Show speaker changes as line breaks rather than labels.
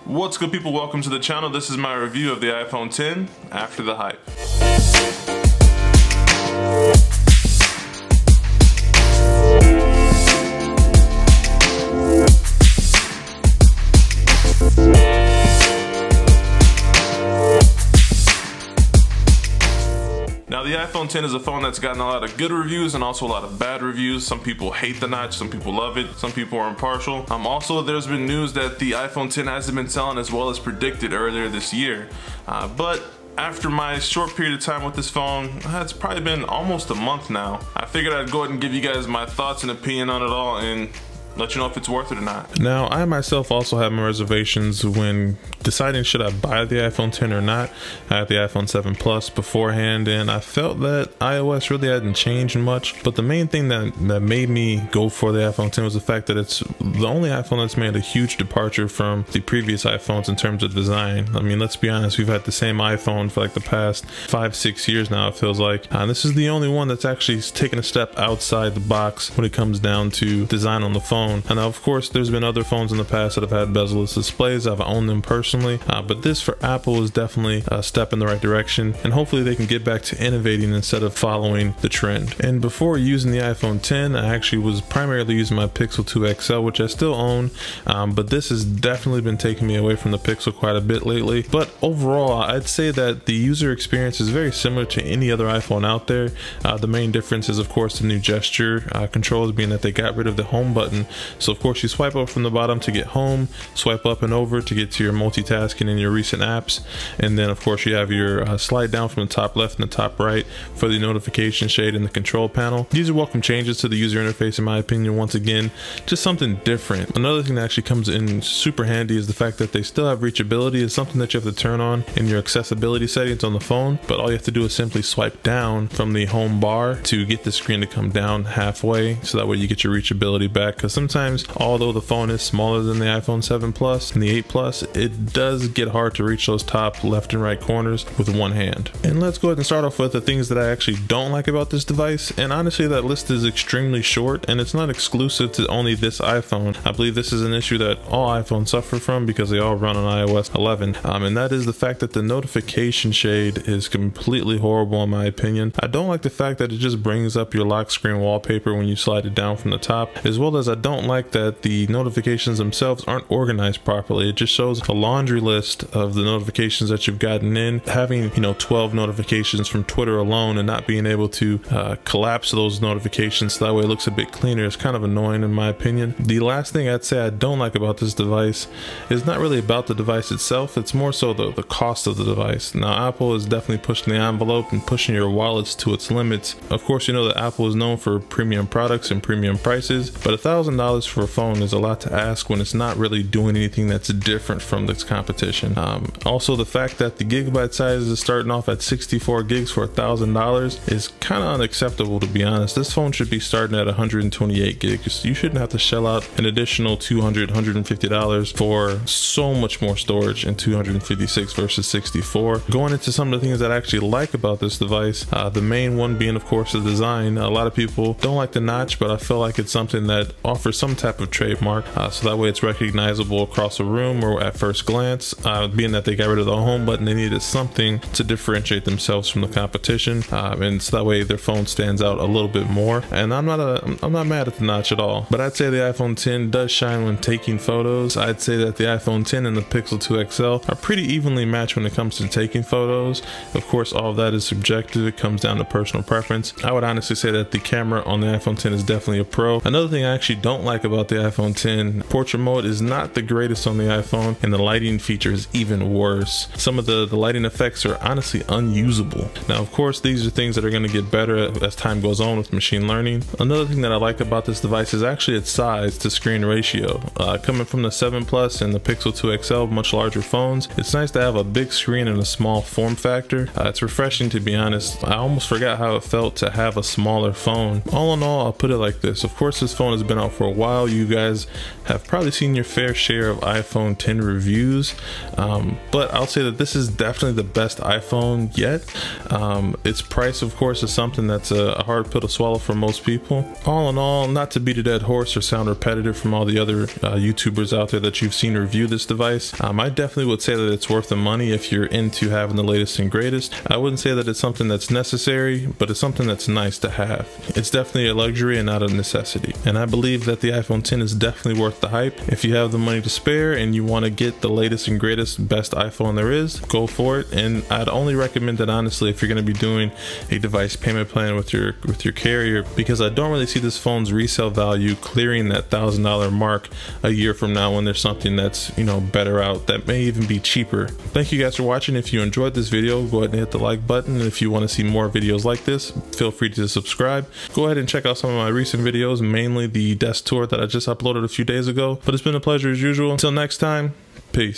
What's good, people? Welcome to the channel. This is my review of the iPhone 10 after the hype. Now, the iPhone 10 is a phone that's gotten a lot of good reviews and also a lot of bad reviews. Some people hate the notch, some people love it, some people are impartial. Also, there's been news that the iPhone 10 hasn't been selling as well as predicted earlier this year. But after my short period of time with this phone, it's probably been almost a month now, I figured I'd go ahead and give you guys my thoughts and opinion on it all and let you know if it's worth it or not. Now, I myself also have my reservations when deciding should I buy the iPhone 10 or not. I had the iPhone 7 Plus beforehand and I felt that iOS really hadn't changed much, but the main thing that made me go for the iPhone 10 was the fact that it's the only iPhone that's made a huge departure from the previous iPhones in terms of design. I mean, let's be honest, we've had the same iPhone for like the past 5-6 years now, it feels like. This is the only one that's actually taken a step outside the box when it comes down to design on the phone. And of course, there's been other phones in the past that have had bezel-less displays. I've owned them personally, but this for Apple is definitely a step in the right direction, and hopefully they can get back to innovating instead of following the trend. And before using the iPhone 10, I actually was primarily using my Pixel 2 XL, which I still own, but this has definitely been taking me away from the Pixel quite a bit lately. But overall, I'd say that the user experience is very similar to any other iPhone out there. The main difference is, of course, the new gesture controls, being that they got rid of the home button. So of course you swipe up from the bottom to get home, swipe up and over to get to your multitasking and your recent apps, and then of course you have your slide down from the top left and the top right for the notification shade in the control panel. These are welcome changes to the user interface in my opinion. Once again, just something different. Another thing that actually comes in super handy is the fact that they still have reachability. Is something that you have to turn on in your accessibility settings on the phone, but all you have to do is simply swipe down from the home bar to get the screen to come down halfway, so that way you get your reachability back. Because sometimes, although the phone is smaller than the iPhone 7 Plus and the 8 Plus, it does get hard to reach those top left and right corners with one hand. And let's go ahead and start off with the things that I actually don't like about this device. And honestly, that list is extremely short, and it's not exclusive to only this iPhone. I believe this is an issue that all iPhones suffer from because they all run on iOS 11. And that is the fact that the notification shade is completely horrible in my opinion. I don't like the fact that it just brings up your lock screen wallpaper when you slide it down from the top, as well as I don't like that the notifications themselves aren't organized properly. It just shows a laundry list of the notifications that you've gotten in, having 12 notifications from Twitter alone and not being able to collapse those notifications so that way it looks a bit cleaner is kind of annoying in my opinion. The last thing I'd say I don't like about this device is not really about the device itself, it's more so the cost of the device. Now, Apple is definitely pushing the envelope and pushing your wallets to its limits. Of course, you know that Apple is known for premium products and premium prices, but $1,000 for a phone is a lot to ask when it's not really doing anything that's different from its competition. Also, the fact that the gigabyte size is starting off at 64 gigs for $1,000 is kind of unacceptable, to be honest. This phone should be starting at 128 gigs. You shouldn't have to shell out an additional $200, $150 for so much more storage in 256 versus 64. Going into some of the things that I actually like about this device, the main one being of course the design. A lot of people don't like the notch, but I feel like it's something that offers some type of trademark, so that way it's recognizable across a room or at first glance. Being that they got rid of the home button, they needed something to differentiate themselves from the competition, and so that way their phone stands out a little bit more. And I'm not mad at the notch at all, but I'd say the iPhone 10 does shine when taking photos. I'd say that the iPhone 10 and the Pixel 2 XL are pretty evenly matched when it comes to taking photos. Of course, all of that is subjective. It comes down to personal preference. I would honestly say that the camera on the iPhone 10 is definitely a pro. Another thing I actually don't like about the iPhone 10, portrait mode is not the greatest on the iPhone, and the lighting feature is even worse. Some of the lighting effects are honestly unusable. Now, of course, these are things that are going to get better as time goes on with machine learning. Another thing that I like about this device is actually its size to screen ratio. Coming from the 7 Plus and the Pixel 2 XL, much larger phones, it's nice to have a big screen and a small form factor. It's refreshing, to be honest. I almost forgot how it felt to have a smaller phone. All in all, I'll put it like this. Of course, this phone has been out for a while, you guys have probably seen your fair share of iPhone 10 reviews, but I'll say that this is definitely the best iPhone yet. Its price, of course, is something that's a hard pill to swallow for most people. All in all, not to beat a dead horse or sound repetitive from all the other YouTubers out there that you've seen review this device, I definitely would say that it's worth the money if you're into having the latest and greatest. I wouldn't say that it's something that's necessary, but it's something that's nice to have. It's definitely a luxury and not a necessity. And I believe that the iPhone 10 is definitely worth the hype. If you have the money to spare and you want to get the latest and greatest, best iPhone there is, go for it. And I'd only recommend that, honestly, if you're going to be doing a device payment plan with your carrier, because I don't really see this phone's resale value clearing that $1,000 mark a year from now when there's something that's, you know, better out, that may even be cheaper. Thank you guys for watching. If you enjoyed this video, go ahead and hit the like button. And if you want to see more videos like this, feel free to subscribe. Go ahead and check out some of my recent videos, mainly the desk tour that I just uploaded a few days ago. But it's been a pleasure as usual. Until next time, peace.